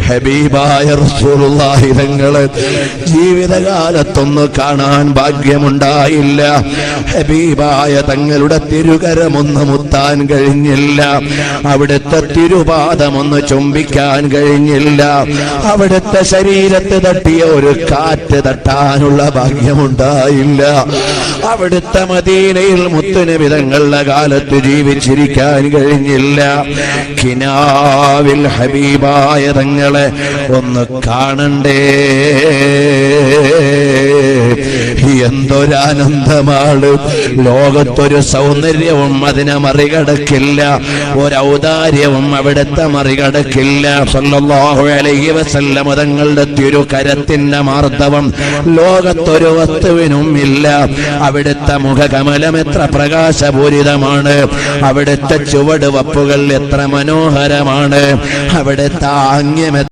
ഹബീബായ റസൂലുള്ളാഹി തങ്ങളെ ജീവിതകാലത്തൊന്ന് കാണാൻ ഭാഗ്യമുണ്ടായില്ല. ഹബീബായ തങ്ങളുടെ തിരുകരമൊന്ന് മുത്താൻ കഴിഞ്ഞില്ല. അവിടുത്തെ തിരുപാദമൊന്ന് ചുംബിക്കാൻ കഴിഞ്ഞില്ല. അവിടുത്തെ ശരീരത്ത് തട്ടിയ ഒരു കാറ്റ് തട്ടാനുള്ള ഭാഗ്യമുണ്ടായില്ല. അവിടുത്തെ മദീനയിൽ മുത്തുനബി തങ്ങളുടെ കാലത്ത് ജീവിച്ചിരിക്കാൻ കഴിഞ്ഞില്ല. കിനാവിൽ ഹബീബായ തങ്ങളെ ഒന്ന് കാണണ്ടേ, എന്തൊരാനന്ദമാണ്. ലോകത്തൊരു സൗന്ദര്യവും അതിനെ മറികടക്കില്ല, ഒരൗദാര്യവും അവിടുത്തെ മറികടക്കില്ല. സല്ലല്ലാഹു അലൈഹി വസല്ലം തങ്ങളുടെ തിരുകരത്തിന്റെ മാർദ്ദവം ലോകത്തൊരു വസ്തുവിനും ഇല്ല. അവിടുത്തെ മുഖകമലം എത്ര പ്രകാശപൂരിതമാണ്, അവിടുത്തെ ചുവടുവപ്പുകൾ എത്ര മനോഹരമാണ്, അവിടുത്തെ ആംഗ്യം